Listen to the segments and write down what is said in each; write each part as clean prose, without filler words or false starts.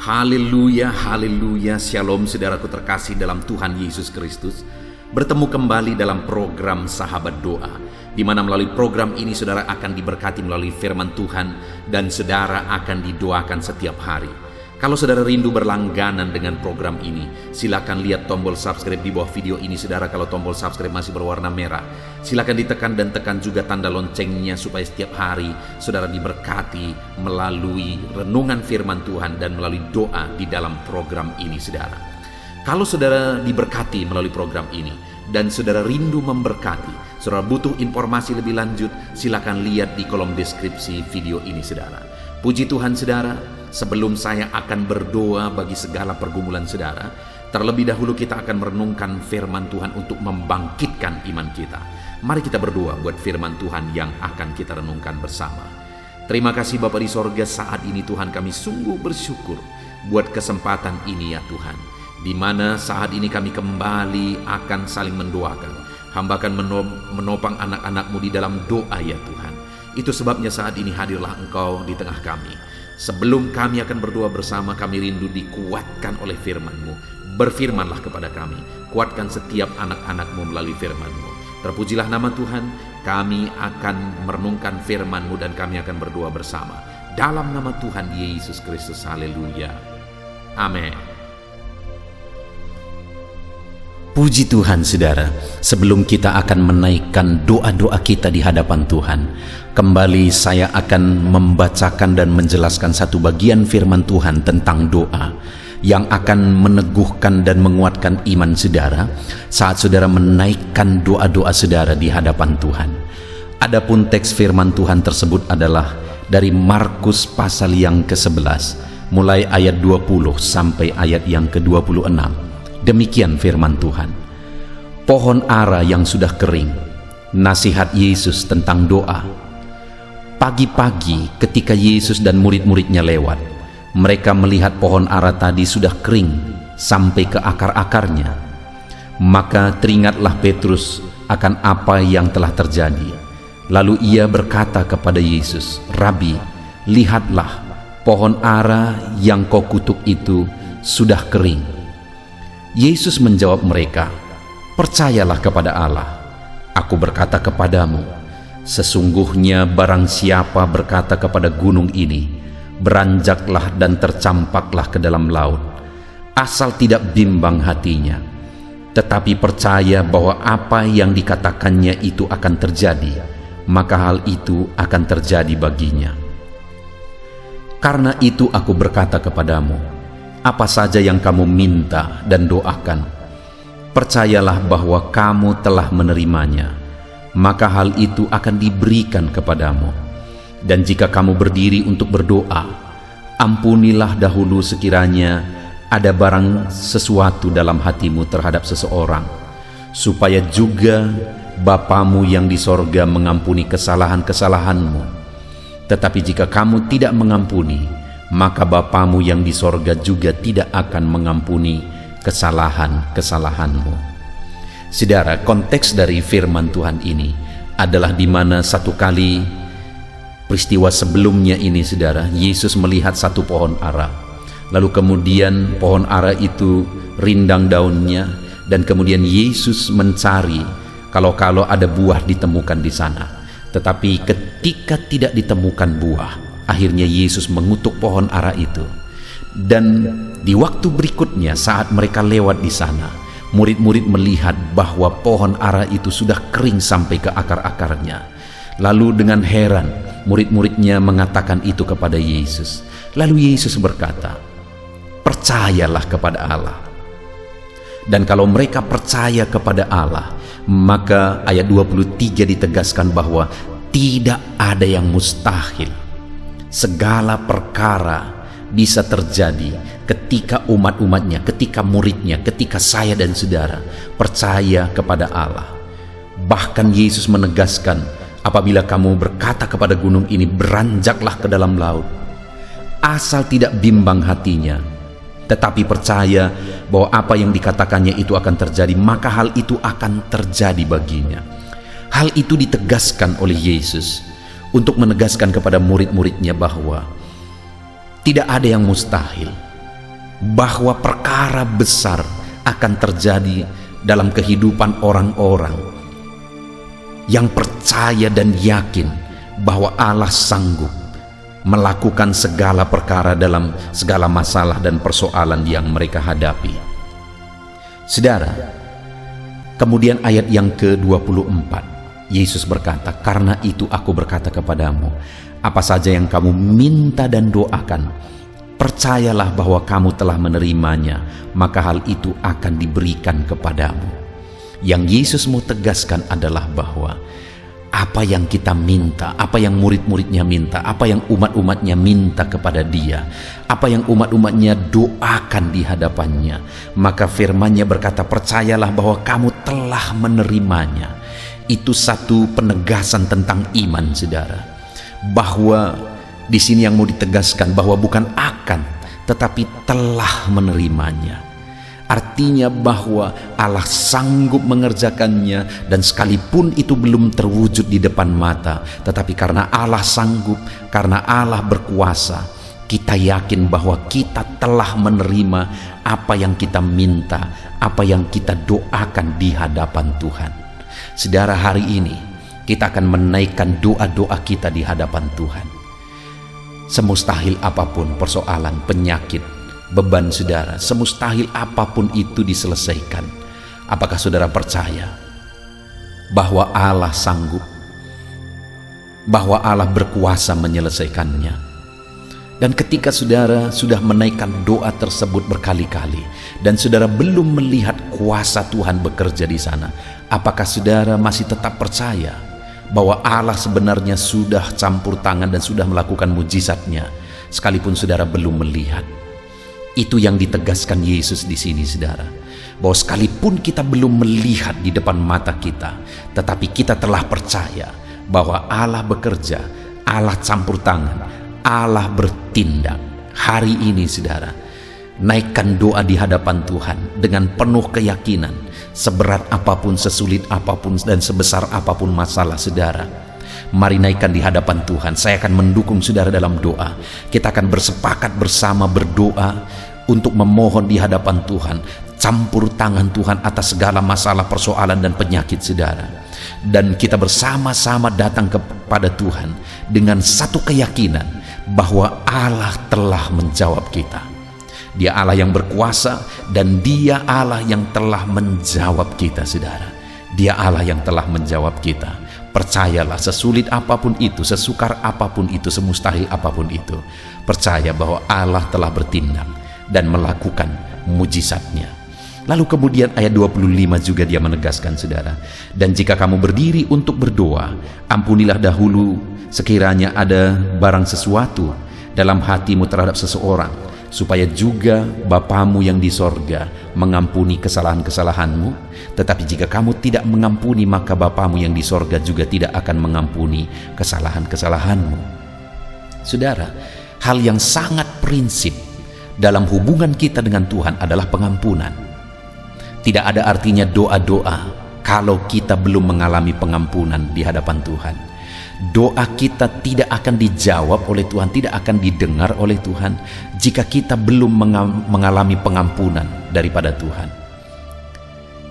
Haleluya, haleluya, shalom saudaraku terkasih dalam Tuhan Yesus Kristus. Bertemu kembali dalam program Sahabat Doa, di mana melalui program ini saudara akan diberkati melalui firman Tuhan dan saudara akan didoakan setiap hari. Kalau saudara rindu berlangganan dengan program ini, silakan lihat tombol subscribe di bawah video ini saudara. Kalau tombol subscribe masih berwarna merah, silakan ditekan dan tekan juga tanda loncengnya supaya setiap hari saudara diberkati melalui renungan firman Tuhan dan melalui doa di dalam program ini saudara. Kalau saudara diberkati melalui program ini dan saudara rindu memberkati, saudara butuh informasi lebih lanjut, silakan lihat di kolom deskripsi video ini saudara. Puji Tuhan saudara, sebelum saya akan berdoa bagi segala pergumulan saudara, terlebih dahulu kita akan merenungkan firman Tuhan untuk membangkitkan iman kita. Mari kita berdoa buat firman Tuhan yang akan kita renungkan bersama. Terima kasih Bapa di sorga, saat ini Tuhan kami sungguh bersyukur buat kesempatan ini ya Tuhan, di mana saat ini kami kembali akan saling mendoakan. Hamba akan menopang anak-anak-Mu di dalam doa ya Tuhan. Itu sebabnya saat ini hadirlah Engkau di tengah kami. Sebelum kami akan berdoa bersama, kami rindu dikuatkan oleh firman-Mu. Berfirmanlah kepada kami, kuatkan setiap anak-anak-Mu melalui firman-Mu. Terpujilah nama Tuhan, kami akan merenungkan firman-Mu dan kami akan berdoa bersama. Dalam nama Tuhan Yesus Kristus, haleluya. Amin. Puji Tuhan saudara, sebelum kita akan menaikkan doa-doa kita di hadapan Tuhan, kembali saya akan membacakan dan menjelaskan satu bagian firman Tuhan tentang doa yang akan meneguhkan dan menguatkan iman saudara saat saudara menaikkan doa-doa saudara di hadapan Tuhan. Adapun teks firman Tuhan tersebut adalah dari Markus pasal yang ke-11, mulai ayat 20 sampai ayat yang ke-26. Demikian firman Tuhan. Pohon ara yang sudah kering. Nasihat Yesus tentang doa. Pagi-pagi ketika Yesus dan murid-muridnya lewat, mereka melihat pohon ara tadi sudah kering sampai ke akar-akarnya. Maka teringatlah Petrus akan apa yang telah terjadi. Lalu ia berkata kepada Yesus, "Rabi, lihatlah, pohon ara yang kau kutuk itu sudah kering." Yesus menjawab mereka, "Percayalah kepada Allah. Aku berkata kepadamu, sesungguhnya barang siapa berkata kepada gunung ini, beranjaklah dan tercampaklah ke dalam laut, asal tidak bimbang hatinya, tetapi percaya bahwa apa yang dikatakannya itu akan terjadi, maka hal itu akan terjadi baginya. Karena itu aku berkata kepadamu, apa saja yang kamu minta dan doakan, percayalah bahwa kamu telah menerimanya, maka hal itu akan diberikan kepadamu. Dan jika kamu berdiri untuk berdoa, ampunilah dahulu sekiranya ada barang sesuatu dalam hatimu terhadap seseorang, supaya juga Bapamu yang di sorga mengampuni kesalahan-kesalahanmu. Tetapi jika kamu tidak mengampuni, maka Bapamu yang di sorga juga tidak akan mengampuni kesalahan-kesalahanmu." Saudara, konteks dari firman Tuhan ini adalah di mana satu kali peristiwa sebelumnya ini saudara, Yesus melihat satu pohon ara. Lalu kemudian pohon ara itu rindang daunnya, dan kemudian Yesus mencari kalau ada buah ditemukan di sana. Tetapi ketika tidak ditemukan buah, akhirnya Yesus mengutuk pohon ara itu. Dan di waktu berikutnya saat mereka lewat di sana, murid-murid melihat bahwa pohon ara itu sudah kering sampai ke akar-akarnya. Lalu dengan heran, murid-muridnya mengatakan itu kepada Yesus. Lalu Yesus berkata, "Percayalah kepada Allah." Dan kalau mereka percaya kepada Allah, maka ayat 23 ditegaskan bahwa tidak ada yang mustahil. Segala perkara bisa terjadi ketika umat-umatnya, ketika muridnya, ketika saya dan saudara percaya kepada Allah. Bahkan Yesus menegaskan, apabila kamu berkata kepada gunung ini, beranjaklah ke dalam laut, asal tidak bimbang hatinya, tetapi percaya bahwa apa yang dikatakannya itu akan terjadi, maka hal itu akan terjadi baginya. Hal itu ditegaskan oleh Yesus untuk menegaskan kepada murid-muridnya bahwa tidak ada yang mustahil. bahwa perkara besar akan terjadi dalam kehidupan orang-orang yang percaya dan yakin bahwa Allah sanggup melakukan segala perkara dalam segala masalah dan persoalan yang mereka hadapi. Saudara, kemudian ayat yang ke-24, Yesus berkata, "Karena itu aku berkata kepadamu, apa saja yang kamu minta dan doakan, percayalah bahwa kamu telah menerimanya, maka hal itu akan diberikan kepadamu." Yang Yesus mau tegaskan adalah bahwa apa yang kita minta, apa yang murid-muridnya minta, apa yang umat-umatnya minta kepada Dia, apa yang umat-umatnya doakan di hadapannya, maka firman-Nya berkata, percayalah bahwa kamu telah menerimanya. Itu satu penegasan tentang iman, saudara, bahwa di sini yang mau ditegaskan bahwa bukan akan, tetapi telah menerimanya. Artinya bahwa Allah sanggup mengerjakannya, dan sekalipun itu belum terwujud di depan mata, tetapi karena Allah sanggup, karena Allah berkuasa, kita yakin bahwa kita telah menerima apa yang kita minta, apa yang kita doakan di hadapan Tuhan. Saudara, hari ini kita akan menaikkan doa-doa kita di hadapan Tuhan. Semustahil apapun persoalan, penyakit, beban saudara, semustahil apapun itu diselesaikan. Apakah saudara percaya bahwa Allah sanggup, bahwa Allah berkuasa menyelesaikannya? Dan ketika saudara sudah menaikkan doa tersebut berkali-kali dan saudara belum melihat kuasa Tuhan bekerja di sana, apakah saudara masih tetap percaya bahwa Allah sebenarnya sudah campur tangan dan sudah melakukan mujizatnya sekalipun saudara belum melihat? Itu yang ditegaskan Yesus di sini, saudara, bahwa sekalipun kita belum melihat di depan mata kita, tetapi kita telah percaya bahwa Allah bekerja, Allah campur tangan, Allah bertindak. Hari ini, saudara, naikkan doa di hadapan Tuhan dengan penuh keyakinan, seberat apapun, sesulit apapun, dan sebesar apapun masalah saudara. Mari naikkan di hadapan Tuhan. Saya akan mendukung saudara dalam doa. Kita akan bersepakat bersama berdoa untuk memohon di hadapan Tuhan campur tangan Tuhan atas segala masalah, persoalan, dan penyakit saudara. Dan kita bersama-sama datang kepada Tuhan dengan satu keyakinan bahwa Allah telah menjawab kita. Dia Allah yang berkuasa, dan Dia Allah yang telah menjawab kita, saudara. Dia Allah yang telah menjawab kita. Percayalah, sesulit apapun itu, sesukar apapun itu, semustahil apapun itu, percaya bahwa Allah telah bertindak dan melakukan mujizatnya. Lalu kemudian ayat 25 juga dia menegaskan, saudara, dan jika kamu berdiri untuk berdoa, ampunilah dahulu sekiranya ada barang sesuatu dalam hatimu terhadap seseorang, supaya juga Bapamu yang di sorga mengampuni kesalahan-kesalahanmu. Tetapi jika kamu tidak mengampuni, maka Bapamu yang di sorga juga tidak akan mengampuni kesalahan-kesalahanmu. Saudara, hal yang sangat prinsip dalam hubungan kita dengan Tuhan adalah pengampunan. Tidak ada artinya doa-doa kalau kita belum mengalami pengampunan di hadapan Tuhan. Doa kita tidak akan dijawab oleh Tuhan, tidak akan didengar oleh Tuhan jika kita belum mengalami pengampunan daripada Tuhan.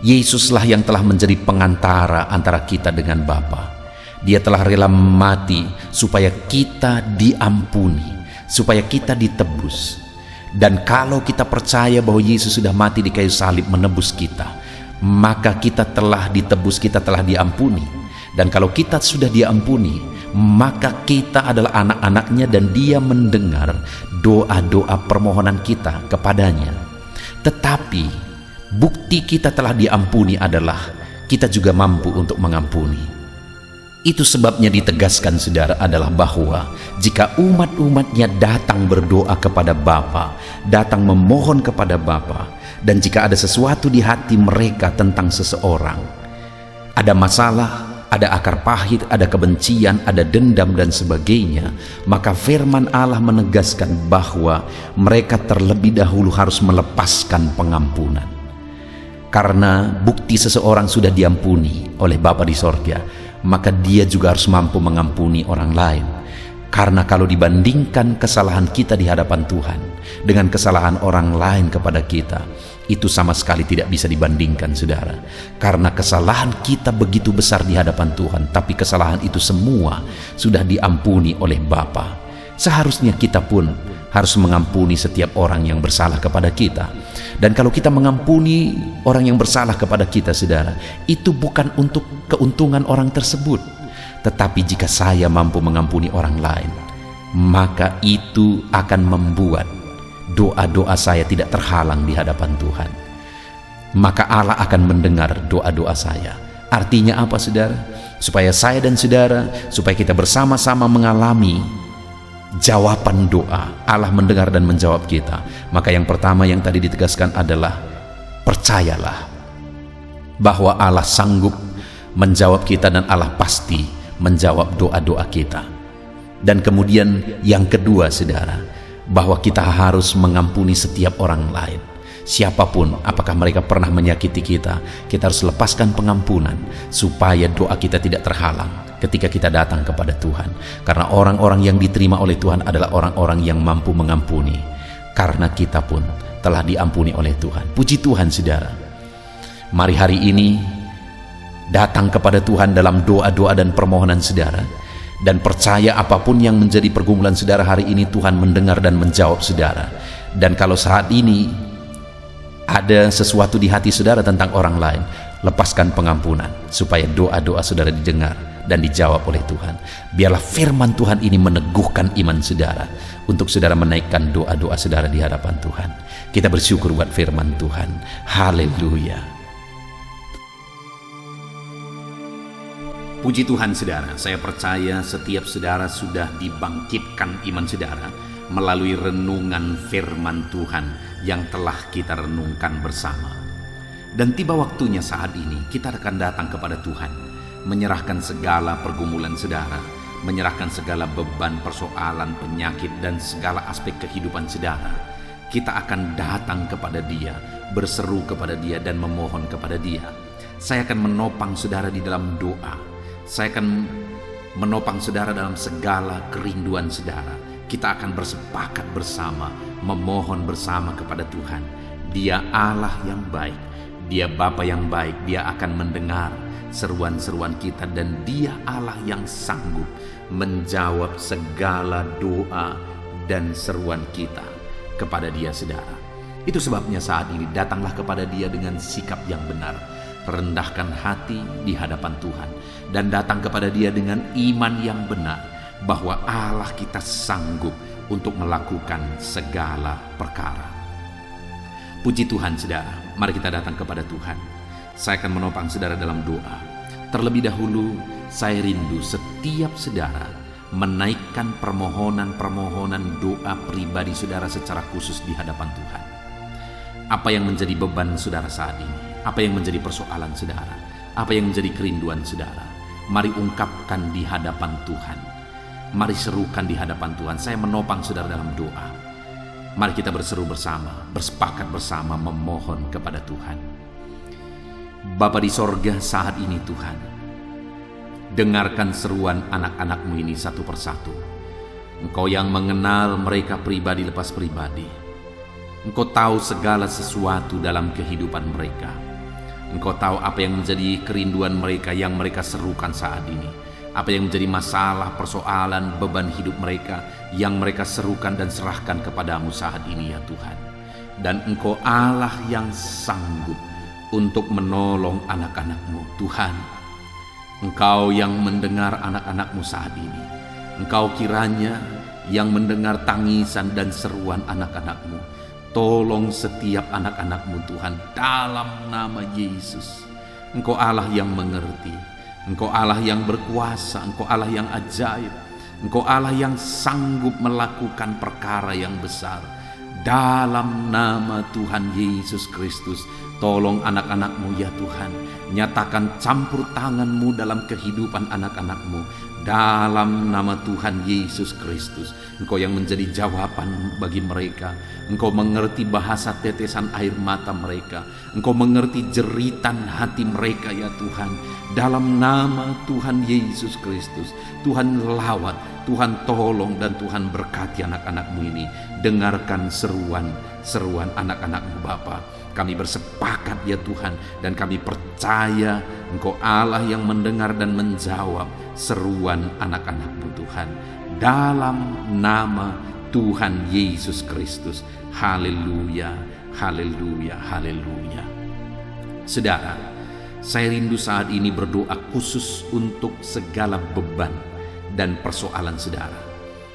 Yesuslah yang telah menjadi pengantara antara kita dengan Bapa. Dia telah rela mati supaya kita diampuni, supaya kita ditebus. Dan kalau kita percaya bahwa Yesus sudah mati di kayu salib menebus kita, maka kita telah ditebus, kita telah diampuni. Dan kalau kita sudah diampuni, maka kita adalah anak-anaknya, dan Dia mendengar doa-doa permohonan kita kepadanya. Tetapi bukti kita telah diampuni adalah kita juga mampu untuk mengampuni. Itu sebabnya ditegaskan, saudara, adalah bahwa jika umat-umatnya datang berdoa kepada Bapa, datang memohon kepada Bapa, dan jika ada sesuatu di hati mereka tentang seseorang, ada masalah, ada akar pahit, ada kebencian, ada dendam, dan sebagainya, maka firman Allah menegaskan bahwa mereka terlebih dahulu harus melepaskan pengampunan. Karena bukti seseorang sudah diampuni oleh Bapa di sorga, maka dia juga harus mampu mengampuni orang lain. Karena kalau dibandingkan kesalahan kita di hadapan Tuhan dengan kesalahan orang lain kepada kita, itu sama sekali tidak bisa dibandingkan, saudara. Karena kesalahan kita begitu besar di hadapan Tuhan, tapi kesalahan itu semua sudah diampuni oleh Bapa. Seharusnya kita pun harus mengampuni setiap orang yang bersalah kepada kita. Dan kalau kita mengampuni orang yang bersalah kepada kita, saudara, itu bukan untuk keuntungan orang tersebut. Tetapi jika saya mampu mengampuni orang lain, maka itu akan membuat doa-doa saya tidak terhalang di hadapan Tuhan. Maka Allah akan mendengar doa-doa saya. Artinya apa, saudara? Supaya saya dan saudara, supaya kita bersama-sama mengalami jawaban doa, Allah mendengar dan menjawab kita. Maka yang pertama yang tadi ditegaskan adalah percayalah bahwa Allah sanggup menjawab kita dan Allah pasti menjawab doa-doa kita. Dan kemudian yang kedua, saudara, bahwa kita harus mengampuni setiap orang lain. Siapapun, apakah mereka pernah menyakiti kita, kita harus lepaskan pengampunan supaya doa kita tidak terhalang ketika kita datang kepada Tuhan. Karena orang-orang yang diterima oleh Tuhan adalah orang-orang yang mampu mengampuni, karena kita pun telah diampuni oleh Tuhan. Puji Tuhan, saudara. Mari hari ini datang kepada Tuhan dalam doa-doa dan permohonan saudara, dan percaya apapun yang menjadi pergumulan saudara hari ini, Tuhan mendengar dan menjawab saudara. Dan kalau saat ini ada sesuatu di hati saudara tentang orang lain, lepaskan pengampunan supaya doa-doa saudara didengar dan dijawab oleh Tuhan. Biarlah firman Tuhan ini meneguhkan iman saudara untuk saudara menaikkan doa-doa saudara di hadapan Tuhan. Kita bersyukur buat firman Tuhan. Haleluya. Puji Tuhan, saudara. Saya percaya setiap saudara sudah dibangkitkan iman saudara melalui renungan firman Tuhan yang telah kita renungkan bersama. Dan tiba waktunya saat ini kita akan datang kepada Tuhan, menyerahkan segala pergumulan saudara, menyerahkan segala beban, persoalan, penyakit, dan segala aspek kehidupan saudara. Kita akan datang kepada Dia, berseru kepada Dia, dan memohon kepada Dia. Saya akan menopang saudara di dalam doa. Saya akan menopang saudara dalam segala kerinduan saudara. Kita akan bersepakat bersama, memohon bersama kepada Tuhan. Dia Allah yang baik, Dia Bapa yang baik. Dia akan mendengar seruan-seruan kita, dan Dia Allah yang sanggup menjawab segala doa dan seruan kita kepada Dia, saudara. Itu sebabnya saat ini datanglah kepada Dia dengan sikap yang benar. Rendahkan hati di hadapan Tuhan dan datang kepada Dia dengan iman yang benar bahwa Allah kita sanggup untuk melakukan segala perkara. Puji Tuhan, saudara. Mari kita datang kepada Tuhan. Saya akan menopang saudara dalam doa. Terlebih dahulu, saya rindu setiap saudara menaikkan permohonan-permohonan doa pribadi saudara secara khusus di hadapan Tuhan. Apa yang menjadi beban saudara saat ini? Apa yang menjadi persoalan saudara? Apa yang menjadi kerinduan saudara? Mari ungkapkan di hadapan Tuhan. Mari serukan di hadapan Tuhan. Saya menopang saudara dalam doa. Mari kita berseru bersama, bersepakat bersama memohon kepada Tuhan. Bapa di sorga, saat ini Tuhan, dengarkan seruan anak-anak-Mu ini satu persatu. Engkau yang mengenal mereka pribadi lepas pribadi. Engkau tahu segala sesuatu dalam kehidupan mereka. Engkau tahu apa yang menjadi kerinduan mereka yang mereka serukan saat ini. Apa yang menjadi masalah, persoalan, beban hidup mereka yang mereka serukan dan serahkan kepadamu saat ini, ya Tuhan. Dan Engkau Allah yang sanggup untuk menolong anak-anak-Mu, Tuhan. Engkau yang mendengar anak-anak-Mu saat ini. Engkau kiranya yang mendengar tangisan dan seruan anak-anak-Mu. Tolong setiap anak-anak-Mu, Tuhan, dalam nama Yesus. Engkau Allah yang mengerti, Engkau Allah yang berkuasa, Engkau Allah yang ajaib, Engkau Allah yang sanggup melakukan perkara yang besar. Dalam nama Tuhan Yesus Kristus, tolong anak-anak-Mu, ya Tuhan. Nyatakan campur tangan-Mu dalam kehidupan anak-anak-Mu. dalam nama Tuhan Yesus Kristus. Engkau yang menjadi jawaban bagi mereka. Engkau mengerti bahasa tetesan air mata mereka. Engkau mengerti jeritan hati mereka ya Tuhan. Dalam nama Tuhan Yesus Kristus, Tuhan lawat, Tuhan tolong, dan Tuhan berkati anak-anak-Mu ini. Dengarkan seruan anak-anak-Mu Bapa. Kami bersepakat ya Tuhan, dan kami percaya Engkau Allah yang mendengar dan menjawab seruan anak-anak-Mu Tuhan. Dalam nama Tuhan Yesus Kristus. Haleluya, haleluya, haleluya. Saudara, saya rindu saat ini berdoa khusus untuk segala beban dan persoalan saudara.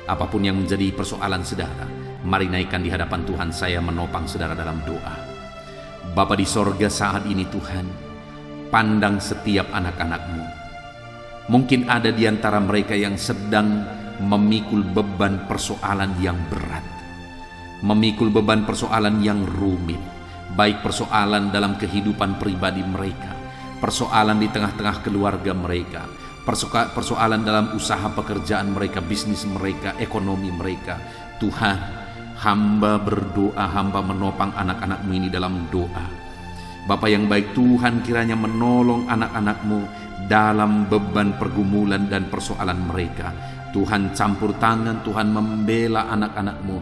Apapun yang menjadi persoalan saudara, mari naikkan di hadapan Tuhan. Saya menopang saudara dalam doa. Bapa di sorga, saat ini Tuhan, pandang setiap anak-anak-Mu. Mungkin ada di antara mereka yang sedang memikul beban persoalan yang berat, memikul beban persoalan yang rumit, baik persoalan dalam kehidupan pribadi mereka, persoalan di tengah-tengah keluarga mereka, persoalan dalam usaha pekerjaan mereka, bisnis mereka, ekonomi mereka. Tuhan, hamba berdoa, hamba menopang anak-anak-Mu ini dalam doa. Bapa yang baik, Tuhan kiranya menolong anak-anak-Mu dalam beban pergumulan dan persoalan mereka. Tuhan campur tangan, Tuhan membela anak-anak-Mu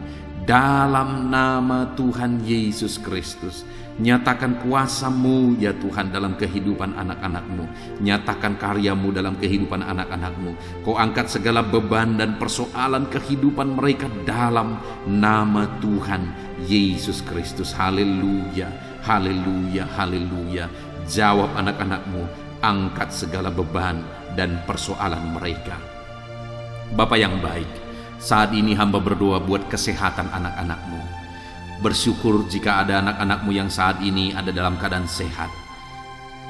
dalam nama Tuhan Yesus Kristus. Nyatakan kuasa-Mu ya Tuhan dalam kehidupan anak-anak-Mu. Nyatakan karya-Mu dalam kehidupan anak-anak-Mu. Kau angkat segala beban dan persoalan kehidupan mereka dalam nama Tuhan Yesus Kristus. Haleluya, haleluya, haleluya. Jawab anak-anak-Mu, angkat segala beban dan persoalan mereka. Bapa yang baik, saat ini hamba berdoa buat kesehatan anak-anak-Mu. Bersyukur jika ada anak-anak-Mu yang saat ini ada dalam keadaan sehat.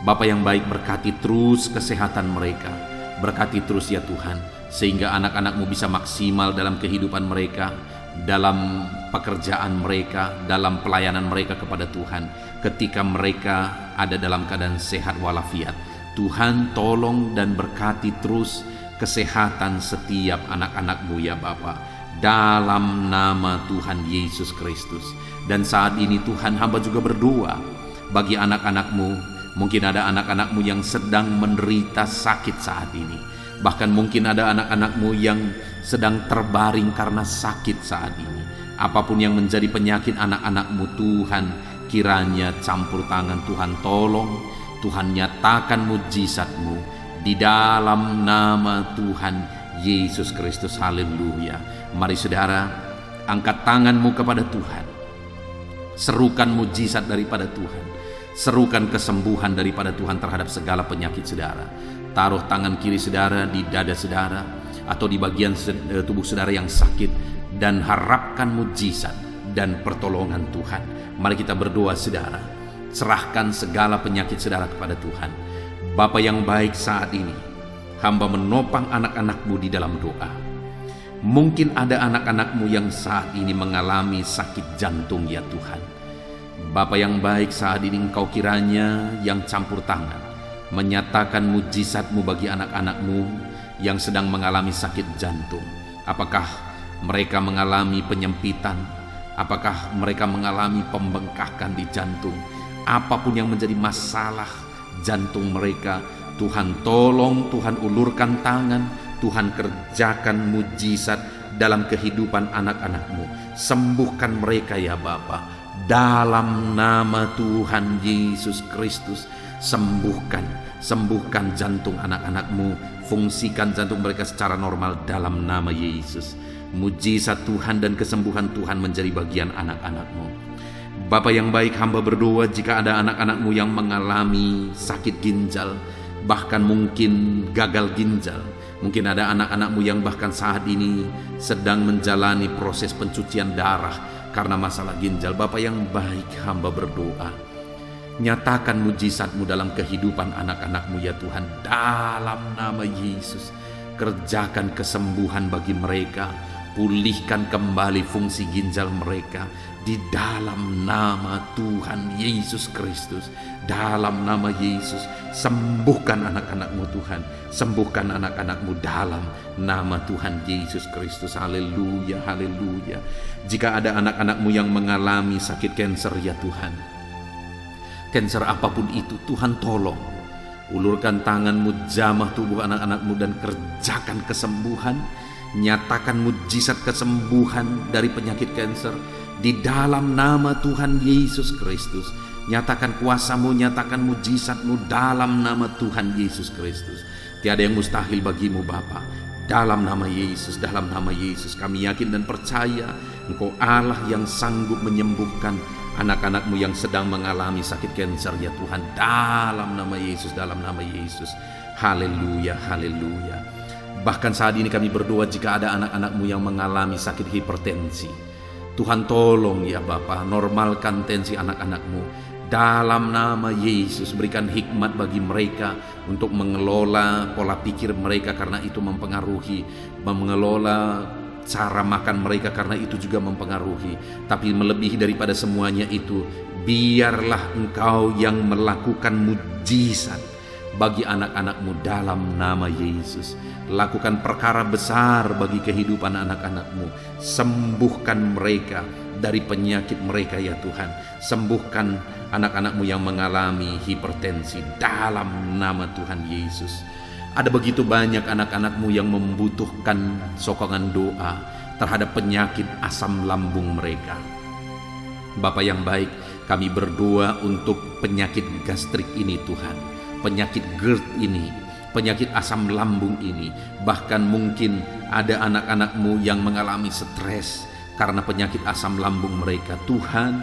Bapa yang baik, berkati terus kesehatan mereka. Berkati terus ya Tuhan, sehingga anak-anak-Mu bisa maksimal dalam kehidupan mereka, dalam pekerjaan mereka, dalam pelayanan mereka kepada Tuhan. Ketika mereka ada dalam keadaan sehat walafiat, Tuhan tolong dan berkati terus kesehatan setiap anak-anak-Mu ya Bapa, dalam nama Tuhan Yesus Kristus. Dan saat ini Tuhan, hamba juga berdoa bagi anak-anak-Mu. Mungkin ada anak-anak-Mu yang sedang menderita sakit saat ini. Bahkan mungkin ada anak-anak-Mu yang sedang terbaring karena sakit saat ini. Apapun yang menjadi penyakit anak-anak-Mu, Tuhan kiranya campur tangan, Tuhan tolong, Tuhan nyatakan mujizat-Mu di dalam nama Tuhan Yesus Kristus. Haleluya. Mari saudara, angkat tanganmu kepada Tuhan. Serukan mujizat daripada Tuhan. Serukan kesembuhan daripada Tuhan terhadap segala penyakit saudara. Taruh tangan kiri saudara di dada saudara atau di bagian tubuh saudara yang sakit, dan harapkan mujizat dan pertolongan Tuhan. Mari kita berdoa saudara. Serahkan segala penyakit saudara kepada Tuhan. Bapa yang baik, saat ini hamba menopang anak-anak-Mu di dalam doa. Mungkin ada anak-anak-Mu yang saat ini mengalami sakit jantung ya Tuhan. Bapa yang baik, saat ini Engkau kiranya yang campur tangan, menyatakan mujizat-Mu bagi anak-anak-Mu yang sedang mengalami sakit jantung. Apakah mereka mengalami penyempitan? Apakah mereka mengalami pembengkakan di jantung? Apapun yang menjadi masalah jantung mereka, Tuhan tolong, Tuhan ulurkan tangan, Tuhan kerjakan mujizat dalam kehidupan anak-anak-Mu. Sembuhkan mereka ya Bapa, dalam nama Tuhan Yesus Kristus. Sembuhkan jantung anak-anak-Mu, fungsikan jantung mereka secara normal dalam nama Yesus. Mujizat Tuhan dan kesembuhan Tuhan menjadi bagian anak-anak-Mu. Bapa yang baik, hamba berdoa jika ada anak-anak-Mu yang mengalami sakit ginjal, bahkan mungkin gagal ginjal. Mungkin ada anak-anak-Mu yang bahkan saat ini sedang menjalani proses pencucian darah karena masalah ginjal. Bapa yang baik, hamba berdoa, nyatakan mujizat-Mu dalam kehidupan anak-anak-Mu ya Tuhan, dalam nama Yesus. Kerjakan kesembuhan bagi mereka, Pulihkan kembali fungsi ginjal mereka di dalam nama Tuhan Yesus Kristus. Dalam nama Yesus, sembuhkan anak-anak-Mu Tuhan. Sembuhkan anak-anak-Mu dalam nama Tuhan Yesus Kristus. Haleluya, haleluya. Jika ada anak-anak-Mu yang mengalami sakit kanker ya Tuhan, kanker apapun itu, Tuhan tolong. Ulurkan tangan-Mu, jamah tubuh anak-anak-Mu dan kerjakan kesembuhan. Nyatakan mujizat kesembuhan dari penyakit kanker di dalam nama Tuhan Yesus Kristus. Nyatakan kuasa-Mu, nyatakan mujizat-Mu dalam nama Tuhan Yesus Kristus. Tiada yang mustahil bagi-Mu Bapa. Dalam nama Yesus, dalam nama Yesus kami yakin dan percaya Engkau Allah yang sanggup menyembuhkan anak-anak-Mu yang sedang mengalami sakit kanker ya Tuhan. Dalam nama Yesus, dalam nama Yesus. Haleluya, haleluya. Bahkan saat ini kami berdoa jika ada anak-anak-Mu yang mengalami sakit hipertensi. Tuhan tolong ya Bapa, normalkan tensi anak-anak-Mu. Dalam nama Yesus berikan hikmat bagi mereka untuk mengelola pola pikir mereka, karena itu mempengaruhi. Mengelola cara makan mereka, karena itu juga mempengaruhi. Tapi melebihi daripada semuanya itu, biarlah Engkau yang melakukan mujizat bagi anak-anak-Mu dalam nama Yesus. Lakukan perkara besar bagi kehidupan anak-anak-Mu. Sembuhkan mereka dari penyakit mereka ya Tuhan. Sembuhkan anak-anak-Mu yang mengalami hipertensi dalam nama Tuhan Yesus. Ada begitu banyak anak-anak-Mu yang membutuhkan sokongan doa terhadap penyakit asam lambung mereka. Bapa yang baik, kami berdoa untuk penyakit gastrik ini Tuhan, penyakit GERD ini, penyakit asam lambung ini. Bahkan mungkin ada anak-anak-Mu yang mengalami stres karena penyakit asam lambung mereka. Tuhan,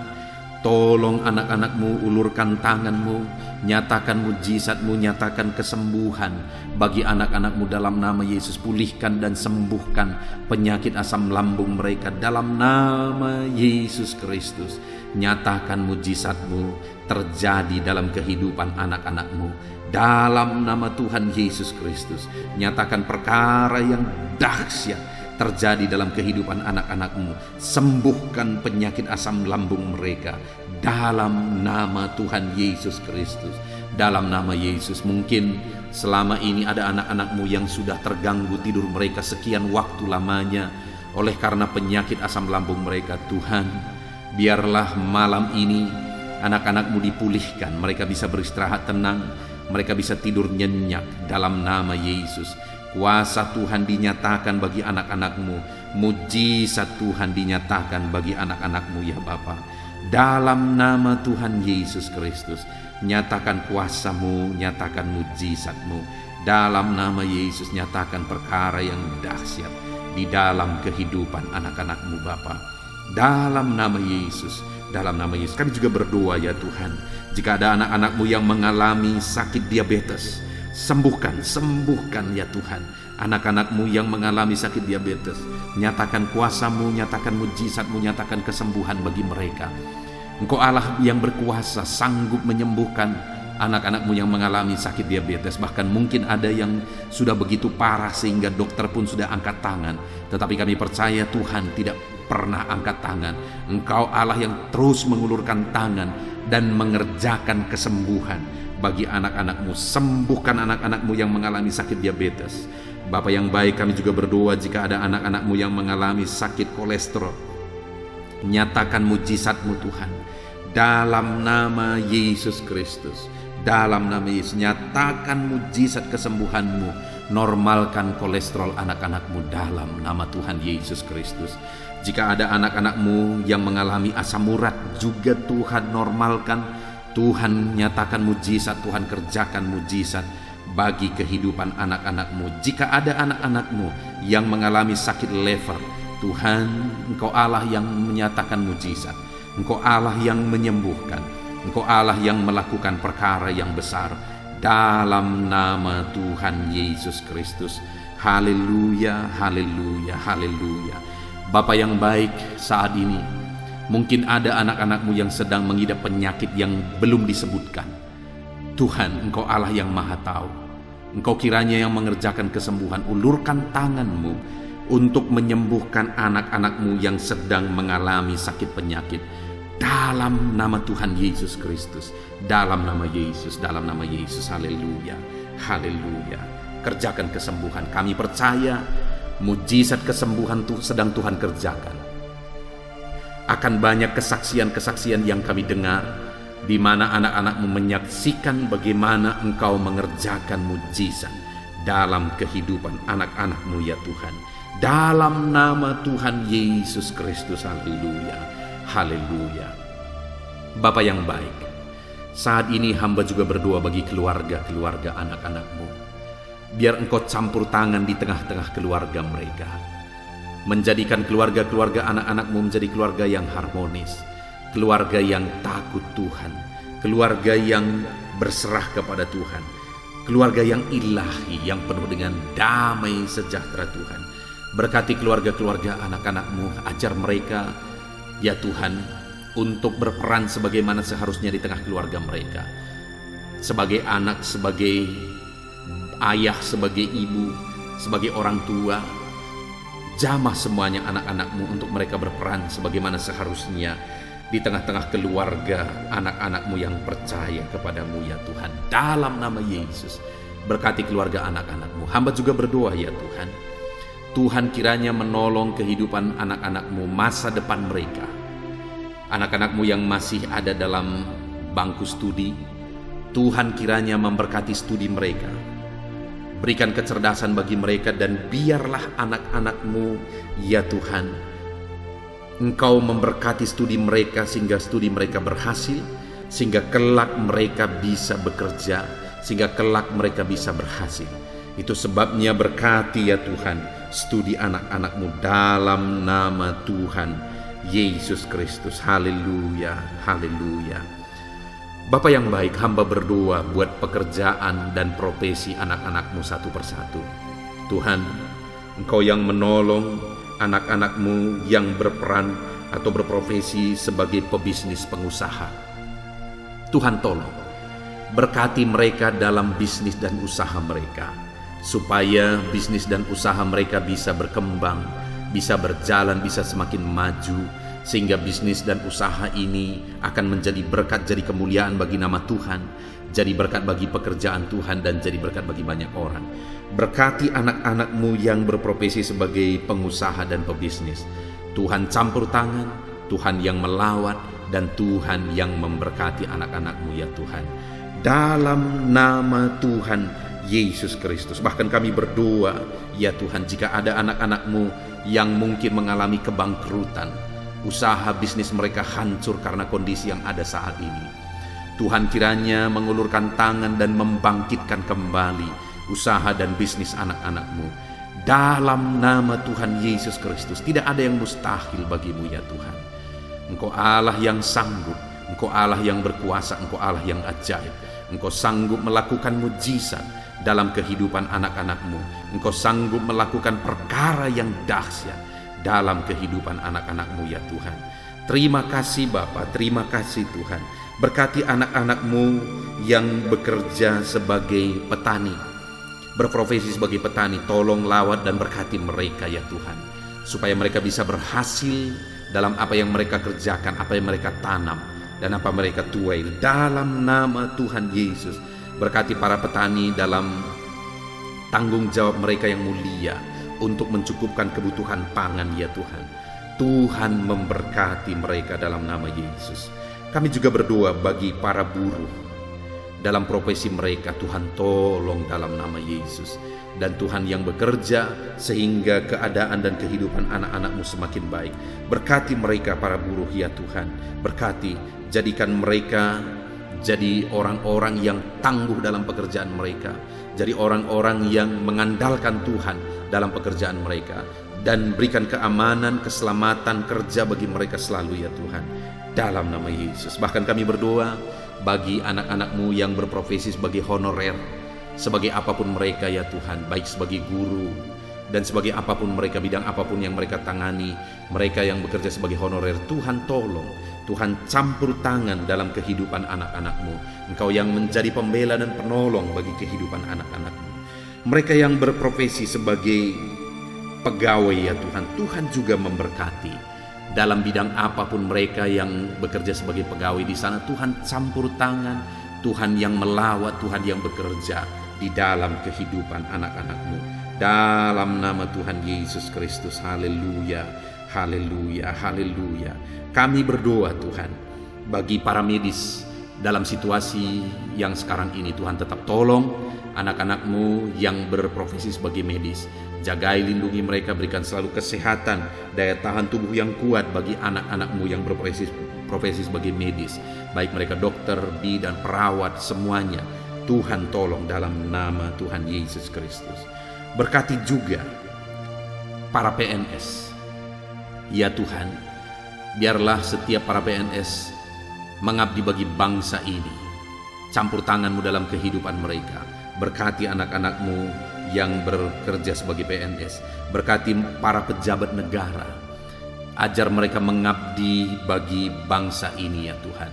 tolong anak-anak-Mu, ulurkan tangan-Mu, nyatakan mujizat-Mu, nyatakan kesembuhan bagi anak-anak-Mu dalam nama Yesus. Pulihkan dan sembuhkan penyakit asam lambung mereka dalam nama Yesus Kristus. Nyatakan mujizat-Mu terjadi dalam kehidupan anak-anak-Mu dalam nama Tuhan Yesus Kristus. Nyatakan perkara yang dahsyat terjadi dalam kehidupan anak-anak-Mu. Sembuhkan penyakit asam lambung mereka dalam nama Tuhan Yesus Kristus. Dalam nama Yesus, mungkin selama ini ada anak-anak-Mu yang sudah terganggu tidur mereka sekian waktu lamanya oleh karena penyakit asam lambung mereka. Tuhan, biarlah malam ini anak-anak-Mu dipulihkan, mereka bisa beristirahat tenang, mereka bisa tidur nyenyak dalam nama Yesus. Kuasa Tuhan dinyatakan bagi anak-anak-Mu, mujizat Tuhan dinyatakan bagi anak-anak-Mu ya Bapa. Dalam nama Tuhan Yesus Kristus, nyatakan kuasa-Mu, nyatakan mujizat-Mu. Dalam nama Yesus, nyatakan perkara yang dahsyat di dalam kehidupan anak-anak-Mu Bapa. Dalam nama Yesus, dalam nama Yesus kami juga berdoa ya Tuhan, jika ada anak-anak-Mu yang mengalami sakit diabetes, sembuhkan ya Tuhan. Anak-anak-Mu yang mengalami sakit diabetes, nyatakan kuasa-Mu, nyatakan mujizat-Mu, nyatakan kesembuhan bagi mereka. Engkau Allah yang berkuasa, sanggup menyembuhkan anak-anak-Mu yang mengalami sakit diabetes. Bahkan mungkin ada yang sudah begitu parah sehingga dokter pun sudah angkat tangan. Tetapi kami percaya Tuhan tidak pernah angkat tangan. Engkau Allah yang terus mengulurkan tangan dan mengerjakan kesembuhan bagi anak-anak-Mu. Sembuhkan anak-anak-Mu yang mengalami sakit diabetes. Bapa yang baik, kami juga berdoa jika ada anak-anak-Mu yang mengalami sakit kolesterol. Nyatakan mujizat-Mu Tuhan dalam nama Yesus Kristus. Dalam nama Yesus, nyatakan mujizat kesembuhan-Mu. Normalkan kolesterol anak-anak-Mu dalam nama Tuhan Yesus Kristus. Jika ada anak-anak-Mu yang mengalami asam urat, juga Tuhan normalkan. Tuhan nyatakan mujizat, Tuhan kerjakan mujizat bagi kehidupan anak-anak-Mu. Jika ada anak-anak-Mu yang mengalami sakit lever, Tuhan, Engkau Allah yang menyatakan mujizat, Engkau Allah yang menyembuhkan, Engkau Allah yang melakukan perkara yang besar dalam nama Tuhan Yesus Kristus. Haleluya, haleluya, haleluya. Bapa yang baik, saat ini mungkin ada anak-anak-Mu yang sedang mengidap penyakit yang belum disebutkan. Tuhan, Engkau Allah yang maha tahu. Engkau kiranya yang mengerjakan kesembuhan. Ulurkan tangan-Mu, untuk menyembuhkan anak-anak-Mu yang sedang mengalami sakit penyakit. Dalam nama Tuhan Yesus Kristus, dalam nama Yesus, dalam nama Yesus. Haleluya, haleluya. Kerjakan kesembuhan. Kami percaya mujizat kesembuhan sedang Tuhan kerjakan. Akan banyak kesaksian-kesaksian yang kami dengar, di mana anak-anak-Mu menyaksikan bagaimana Engkau mengerjakan mujizat dalam kehidupan anak-anak-Mu ya Tuhan. Dalam nama Tuhan Yesus Kristus, haleluya, haleluya. Bapa yang baik, saat ini hamba juga berdoa bagi keluarga-keluarga anak-anak-Mu. Biar Engkau campur tangan di tengah-tengah keluarga mereka, menjadikan keluarga-keluarga anak-anak-Mu menjadi keluarga yang harmonis, keluarga yang takut Tuhan, keluarga yang berserah kepada Tuhan, keluarga yang ilahi, yang penuh dengan damai sejahtera Tuhan. Berkati keluarga-keluarga anak-anak-Mu, ajar mereka ya Tuhan untuk berperan sebagaimana seharusnya di tengah keluarga mereka, sebagai anak, sebagai ayah, sebagai ibu, sebagai orang tua. Jamah semuanya anak-anak-Mu untuk mereka berperan sebagaimana seharusnya di tengah-tengah keluarga anak-anak-Mu yang percaya kepada-Mu ya Tuhan. Dalam nama Yesus, berkati keluarga anak-anak-Mu. Hamba juga berdoa ya Tuhan, Tuhan kiranya menolong kehidupan anak-anak-Mu, masa depan mereka. Anak-anak-Mu yang masih ada dalam bangku studi, Tuhan kiranya memberkati studi mereka. Berikan kecerdasan bagi mereka, dan biarlah anak-anak-Mu ya Tuhan, Engkau memberkati studi mereka sehingga studi mereka berhasil, sehingga kelak mereka bisa bekerja, sehingga kelak mereka bisa berhasil. Itu sebabnya berkati ya Tuhan studi anak-anak-Mu dalam nama Tuhan Yesus Kristus. Haleluya, haleluya. Bapa yang baik, hamba berdoa buat pekerjaan dan profesi anak-anak-Mu satu persatu. Tuhan, Engkau yang menolong anak-anak-Mu yang berperan atau berprofesi sebagai pebisnis pengusaha. Tuhan tolong, berkati mereka dalam bisnis dan usaha mereka, supaya bisnis dan usaha mereka bisa berkembang, bisa berjalan, bisa semakin maju, sehingga bisnis dan usaha ini akan menjadi berkat, jadi kemuliaan bagi nama Tuhan, jadi berkat bagi pekerjaan Tuhan, dan jadi berkat bagi banyak orang. Berkati anak-anak-Mu yang berprofesi sebagai pengusaha dan pebisnis. Tuhan campur tangan, Tuhan yang melawat, dan Tuhan yang memberkati anak-anak-Mu ya Tuhan. Dalam nama Tuhan Yesus Kristus. Bahkan kami berdoa ya Tuhan, jika ada anak-anak-Mu yang mungkin mengalami kebangkrutan, usaha bisnis mereka hancur karena kondisi yang ada saat ini, Tuhan kiranya mengulurkan tangan dan membangkitkan kembali usaha dan bisnis anak-anak-Mu. Dalam nama Tuhan Yesus Kristus, tidak ada yang mustahil bagi-Mu ya Tuhan. Engkau Allah yang sanggup, Engkau Allah yang berkuasa, Engkau Allah yang ajaib. Engkau sanggup melakukan mujizat dalam kehidupan anak-anak-Mu. Engkau sanggup melakukan perkara yang dahsyat dalam kehidupan anak-anak-Mu ya Tuhan. Terima kasih Bapa, terima kasih Tuhan. Berkati anak-anak-Mu yang bekerja sebagai petani, berprofesi sebagai petani. Tolong lawat dan berkati mereka ya Tuhan, supaya mereka bisa berhasil dalam apa yang mereka kerjakan, apa yang mereka tanam, dan apa mereka tuai. Dalam nama Tuhan Yesus, berkati para petani dalam tanggung jawab mereka yang mulia untuk mencukupkan kebutuhan pangan ya Tuhan. Tuhan memberkati mereka dalam nama Yesus. Kami juga berdoa bagi para buruh dalam profesi mereka. Tuhan tolong dalam nama Yesus. Dan Tuhan yang bekerja sehingga keadaan dan kehidupan anak-anak-Mu semakin baik. Berkati mereka para buruh ya Tuhan. Berkati, jadikan mereka jadi orang-orang yang tangguh dalam pekerjaan mereka, jadi orang-orang yang mengandalkan Tuhan dalam pekerjaan mereka, dan berikan keamanan, keselamatan kerja bagi mereka selalu ya Tuhan, dalam nama Yesus. Bahkan kami berdoa bagi anak-anak-Mu yang berprofesi sebagai honorer, sebagai apapun mereka ya Tuhan, baik sebagai guru dan sebagai apapun mereka, bidang apapun yang mereka tangani, mereka yang bekerja sebagai honorer. Tuhan tolong, Tuhan campur tangan dalam kehidupan anak-anak-Mu. Engkau yang menjadi pembela dan penolong bagi kehidupan anak-anak-Mu. Mereka yang berprofesi sebagai pegawai ya Tuhan, Tuhan juga memberkati dalam bidang apapun mereka yang bekerja sebagai pegawai di sana. Tuhan campur tangan, Tuhan yang melawat, Tuhan yang bekerja di dalam kehidupan anak-anak-Mu. Dalam nama Tuhan Yesus Kristus, haleluya, haleluya, haleluya. Kami berdoa Tuhan, bagi para medis dalam situasi yang sekarang ini, Tuhan tetap tolong anak-anak-Mu yang berprofesi sebagai medis. Jagai, lindungi mereka, berikan selalu kesehatan, daya tahan tubuh yang kuat bagi anak-anak-Mu yang berprofesi sebagai medis, baik mereka dokter, bidan, perawat, semuanya. Tuhan tolong dalam nama Tuhan Yesus Kristus. Berkati juga para PNS. Ya Tuhan, biarlah setiap para PNS mengabdi bagi bangsa ini. Campur tangan-Mu dalam kehidupan mereka. Berkati anak-anak-Mu yang bekerja sebagai PNS. Berkati para pejabat negara. Ajar mereka mengabdi bagi bangsa ini ya Tuhan.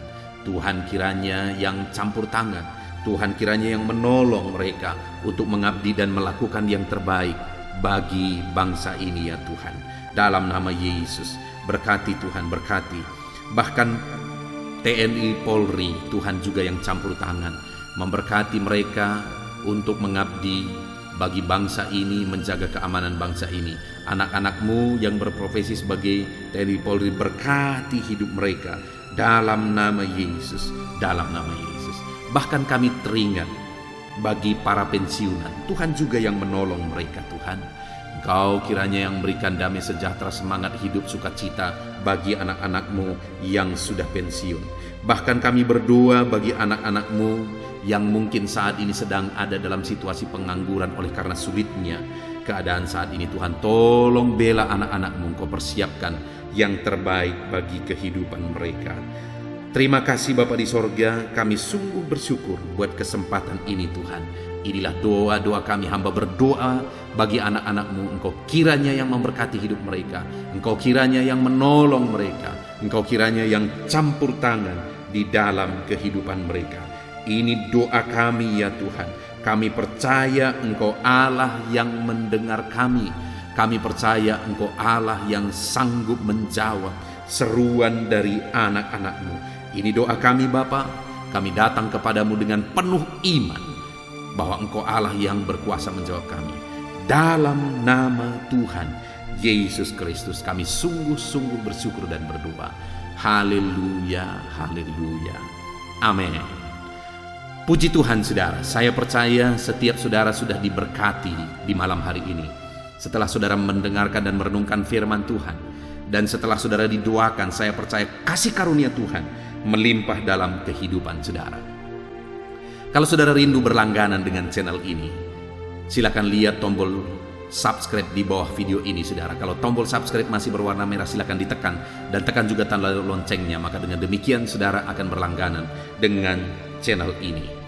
Tuhan kiranya yang campur tangan. Tuhan kiranya yang menolong mereka untuk mengabdi dan melakukan yang terbaik bagi bangsa ini ya Tuhan. Dalam nama Yesus, berkati Tuhan, berkati. Bahkan TNI Polri, Tuhan juga yang campur tangan. Memberkati mereka untuk mengabdi bagi bangsa ini, menjaga keamanan bangsa ini. Anak-anak-Mu yang berprofesi sebagai TNI Polri, berkati hidup mereka dalam nama Yesus, dalam nama Yesus. Bahkan kami teringat bagi para pensiunan, Tuhan juga yang menolong mereka Tuhan. Engkau kiranya yang memberikan damai sejahtera, semangat hidup, sukacita bagi anak-anak-Mu yang sudah pensiun. Bahkan kami berdoa bagi anak-anak-Mu yang mungkin saat ini sedang ada dalam situasi pengangguran oleh karena sulitnya keadaan saat ini. Tuhan tolong bela anak-anak-Mu, Engkau persiapkan yang terbaik bagi kehidupan mereka. Terima kasih Bapa di sorga, kami sungguh bersyukur buat kesempatan ini Tuhan. Inilah doa-doa kami, hamba berdoa bagi anak-anak-Mu. Engkau kiranya yang memberkati hidup mereka, Engkau kiranya yang menolong mereka, Engkau kiranya yang campur tangan di dalam kehidupan mereka. Ini doa kami ya Tuhan. Kami percaya Engkau Allah yang mendengar kami. Kami percaya Engkau Allah yang sanggup menjawab seruan dari anak-anak-Mu. Ini doa kami Bapa. Kami datang kepadamu dengan penuh iman bahwa Engkau Allah yang berkuasa menjawab kami. Dalam nama Tuhan Yesus Kristus kami sungguh-sungguh bersyukur dan berdoa. Haleluya, haleluya. Amin. Puji Tuhan saudara, saya percaya setiap saudara sudah diberkati di malam hari ini. Setelah saudara mendengarkan dan merenungkan firman Tuhan, dan setelah saudara didoakan, saya percaya kasih karunia Tuhan melimpah dalam kehidupan saudara. Kalau saudara rindu berlangganan dengan channel ini, silakan lihat tombol subscribe di bawah video ini saudara. Kalau tombol subscribe masih berwarna merah, silakan ditekan dan tekan juga tanda loncengnya. Maka dengan demikian saudara akan berlangganan dengan channel ini.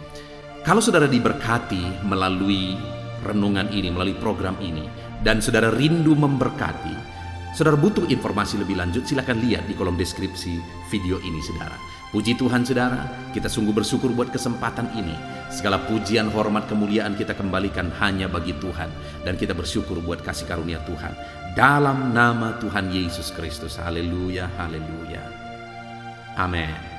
Kalau saudara diberkati melalui renungan ini, melalui program ini, dan saudara rindu memberkati, saudara butuh informasi lebih lanjut, silakan lihat di kolom deskripsi video ini saudara. Puji Tuhan saudara, kita sungguh bersyukur buat kesempatan ini. Segala pujian, hormat, kemuliaan kita kembalikan hanya bagi Tuhan. Dan kita bersyukur buat kasih karunia Tuhan. Dalam nama Tuhan Yesus Kristus. Haleluya, haleluya. Amin.